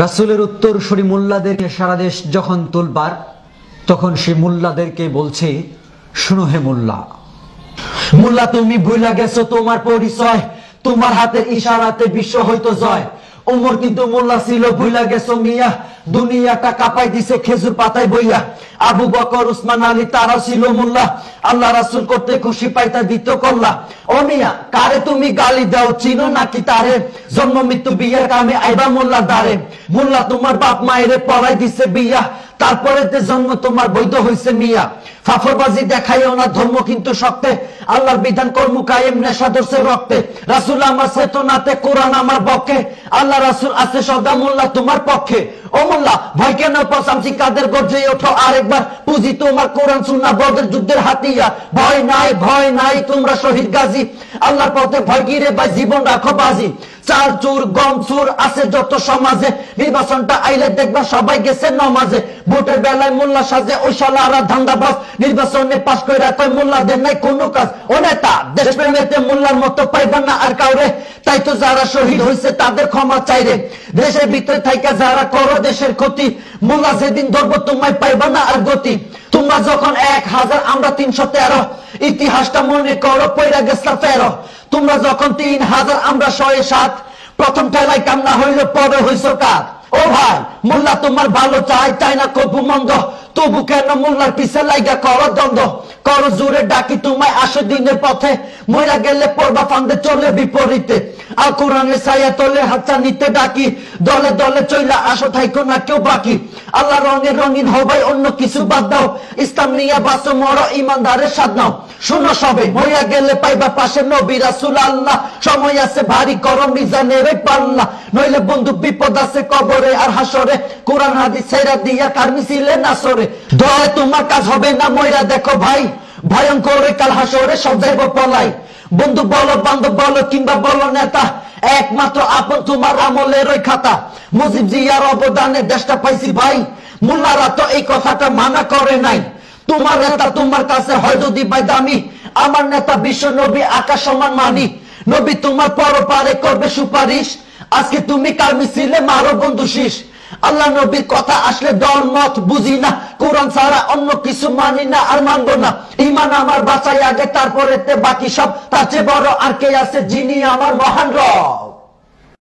রাসূলের উত্তরসূরি মোল্লাদেরকে সারা দেশ যখন তোলবার, তখন সে মোল্লাদেরকে বলছে, শুনো হে মোল্লা, মোল্লা তুমি ভুলে গেছো তোমার পরিচয়, তোমার হাতের ইশারাতে বিশ্ব হয়তো জয়। ওমর কিন্তু মোল্লা ছিল, ভুলে গেছো মিয়া, দুনিয়াটা কাঁপাই দিছে খেজুর পাতায় বইয়া। আবু বকর, উসমান আলী তারা ছিল মোল্লা, আল্লাহ রাসূল করতে খুশি পাইতা দিত কল্লা। ও মিয়া, কারে তুমি গালি দাও, চিনো নাকি তারে? জন্ম মৃত্যু বিয়ের কামে আইবা মোল্লা দারে। মোল্লা তোমার বাপ মায়েরে পড়াই দিছে বিয়া, তারপরে জন্ম তোমার বৈধ হয়েছে মিয়া। ফাফরবাজি দেখাইও না, ধর্ম কিন্তু শক্তে, আল্লাহর বিধান কর্ম কায়েম, নেশা ধরছে রক্তে। রাসূল আমার চেতনাতে, কোরআন আমার পক্ষে, আল্লাহ রাসূল আছে সদা মোল্লা তোমার পক্ষে। ও মোল্লা, ভয় কেন পচামচি কাদের গর্জে ওঠো আরেকবার, পুঁজি তোমার কোরআন সুন্নাহ বদর যুদ্ধের হাতিয়ার। ভয় নাই, ভয় নাই, তোমরা শহীদ গাজী, আল্লাহর পথে ভয় গিরে ভাই জীবন রাখো বাজি। চাল চুর গম চুর আছে যত সমাজে, নির্বাচনটা আইলে দেখবা সবাই গেছে নমাজে। ভোটের বেলায় মোল্লা সাজে ওই শালারা ধান্দাবাজ, নির্বাচনে পাশ কইরা কয় মোল্লাদের নাই কোনো কাজ। ও নেতা, দেশপ্রেমেতে মোল্লার মতো পাইবা না আর কাউরে, তাই তো যারা শহীদ হয়েছে তাদের ক্ষমা চাইরে। দেশের ভিতরে থাইকা যারা করো দেশের ক্ষতি, মোল্লা যেদিন ধরবো তোমায় পাইবা না আর গতি। তোমরা যখন 1000 আমরা 313, ইতিহাসটা মনে করো পয়রা গেছলা ফেরো। তোমরা যখন 3000 আমরা 107, প্রথম ঠেলায় কান্না হইল পরে হইছ কাজ। ও ভাই, মোল্লা তোমার ভালো চাই, চাই না কবু মন্দ, তবু কেন মোল্লার পিছে লাইগা করো দ্বন্দ্ব? করো জোরে ডাকি তোমায় আসো দিনের পথে, মইরা গেলে পড়বা ফান্দে চলে বিপরীতে। আল কোরআনের ছায়া তলে হাতটা নিতে ডাকি, দলে দলে চইলা আসো থাইকো না কেউ বাকি। আল্লাহ রঙে রঙিন হবাই, অন্য কিছু বাদ দাও, ইসলাম নিয়ে বাঁচো মরো ইমানদারের স্বাদ নাও। শুনো সবে, মইরা গেলে পাইবা পাশে নবী রাসূল আল্লাহ, সময় আছে ভারী করো মিজানের পাল্লা, নইলে বন্ধু বিপদ আছে কবরে আর হাসরে। কোরআন হাদিস ছেড়া দিয়া কার মিছিলে নাসরে, দয়া তোমার কাজ হবে না, মইরা দেখো ভাই, ভয়ঙ্কর কাল হাসরে সব যাইব পলাই। বন্ধু বলো, বান্ধব বলো, কিংবা বলো নেতা, একমাত্র আপন তোমার আমলের ওই খাতা। মুজিব জিয়ার অবদানে দেশটা পাইছি ভাই, মোল্লারা তো এই কথাটা মানা করে নাই। তোমার নেতা তোমার কাছে হয় যদি ভাই দামি, আমার নেতা বিশ্ব নবী আকাশ সমান মানি। নবী তোমার পরপারে করবে সুপারিশ, আজকে তুমি কার মিছিলে মারো বন্ধু শীষ। আল্লাহ নবীর কথা আসলে দল মত বুঝি না, কোরআন ছাড়া অন্য কিছু মানি না আর মানবো না। ইমান আমার বাঁচাই আগে, তারপরে বাকি সব, তার চেয়ে বড় আর কে আছে যিনি আমার মহান রব।